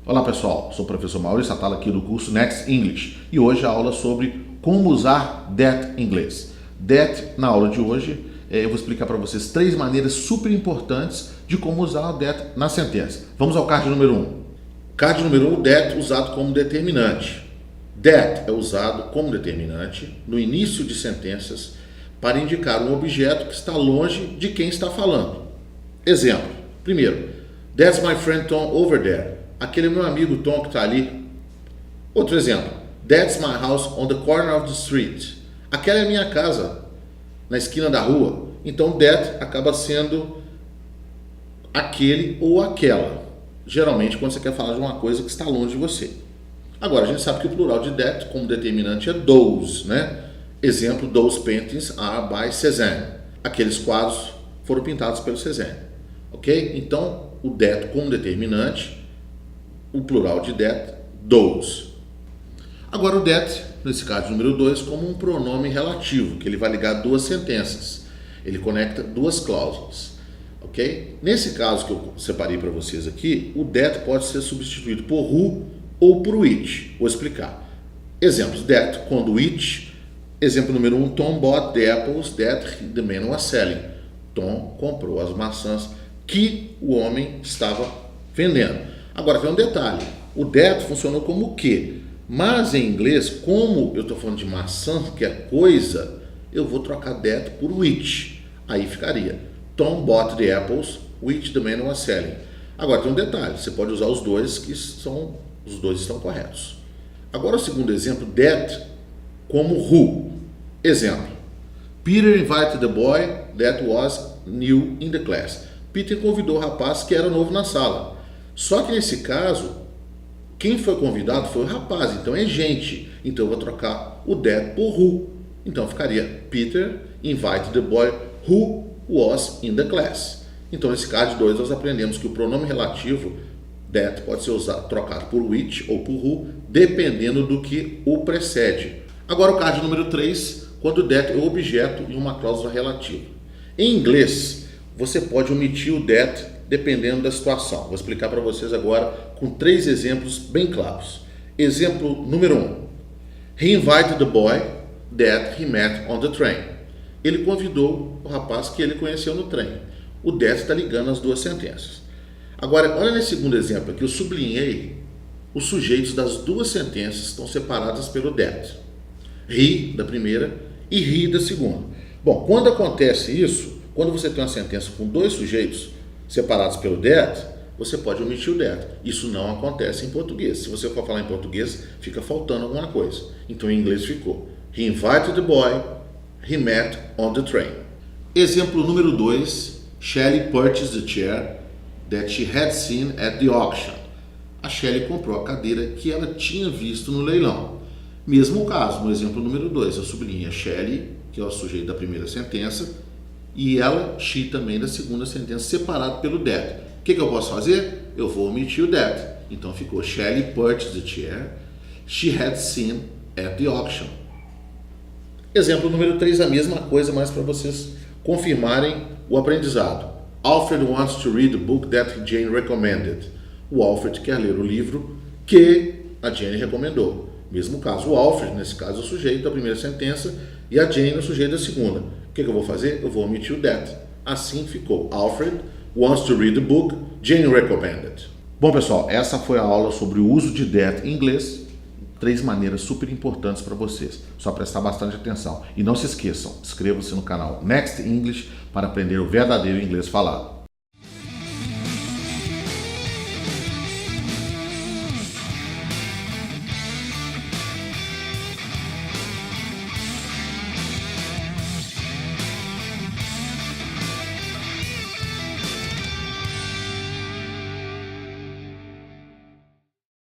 Olá pessoal, sou o professor Maurício Atala aqui do curso Next English e hoje a aula sobre como usar that em inglês. That, na aula de hoje, eu vou explicar para vocês 3 maneiras super importantes de como usar o that na sentença. Vamos ao card número 1. Card número 1, that usado como determinante. That é usado como determinante no início de sentenças para indicar um objeto que está longe de quem está falando. Exemplo, primeiro, that's my friend Tom over there. Aquele é meu amigo Tom que está ali. Outro exemplo, that's my house on the corner of the street. Aquela é a minha casa na esquina da rua. Então that acaba sendo aquele ou aquela. Geralmente quando você quer falar de uma coisa que está longe de você. Agora a gente sabe que o plural de that como determinante é those, né? Exemplo, those paintings are by Cézanne. Aqueles quadros foram pintados pelo Cézanne. Ok? Então o that como determinante, o plural de that, those. Agora o that, nesse caso número 2, como um pronome relativo, que ele vai ligar 2 sentenças. Ele conecta 2 cláusulas. Ok? Nesse caso que eu separei para vocês aqui, o that pode ser substituído por who ou por which. Vou explicar. Exemplos, that, quando which. Exemplo número 1, Tom bought the apples that the man was selling. Tom comprou as maçãs que o homem estava vendendo. Agora tem um detalhe, o that funcionou como o que, mas em inglês, como eu estou falando de maçã, que é coisa, eu vou trocar that por which. Aí ficaria Tom bought the apples which the man was selling. Agora tem um detalhe, você pode usar os dois os dois estão corretos. Agora o segundo exemplo, that como who. Exemplo, Peter invited the boy that was new in the class. Peter convidou o rapaz que era novo na sala. Só que nesse caso, quem foi convidado foi o rapaz, então é gente. Então eu vou trocar o that por who. Então ficaria Peter invited the boy who was in the class. Então nesse caso de 2 nós aprendemos que o pronome relativo that pode ser trocado por which ou por who, dependendo do que o precede. Agora o card número 3, quando that é o objeto em uma cláusula relativa. Em inglês, você pode omitir o that dependendo da situação. Vou explicar para vocês agora com 3 exemplos bem claros. Exemplo número 1. He invited the boy that he met on the train. Ele convidou o rapaz que ele conheceu no trem. O that está ligando as 2 sentenças. Agora, olha nesse segundo exemplo aqui, eu sublinhei os sujeitos das 2 sentenças estão separadas pelo that. He, da primeira, e he, da segunda. Bom, quando acontece isso, quando você tem uma sentença com 2 sujeitos separados pelo that, você pode omitir o that. Isso não acontece em português. Se você for falar em português, fica faltando alguma coisa. Então em inglês ficou He invited the boy, he met on the train. Exemplo número 2, Shelley purchased the chair that she had seen at the auction. A Shelley comprou a cadeira que ela tinha visto no leilão. Mesmo caso, no exemplo número 2, eu sublinhei a Shelley, que é o sujeito da primeira sentença, e ela, she também da segunda sentença, separado pelo that. O que eu posso fazer? Eu vou omitir o that. Então ficou Shelley purchased the chair she had seen at the auction. Exemplo número 3, a mesma coisa, mas para vocês confirmarem o aprendizado. Alfred wants to read the book that Jane recommended. O Alfred quer ler o livro que a Jane recomendou. Mesmo caso, o Alfred, nesse caso, é o sujeito da primeira sentença e a Jane é o sujeito da segunda. O que eu vou fazer? Eu vou omitir o that. Assim ficou Alfred wants to read the book Jane recommended. Bom pessoal, essa foi a aula sobre o uso de that em inglês. 3 maneiras super importantes para vocês. Só prestar bastante atenção. E não se esqueçam, inscrevam-se no canal Next English para aprender o verdadeiro inglês falado.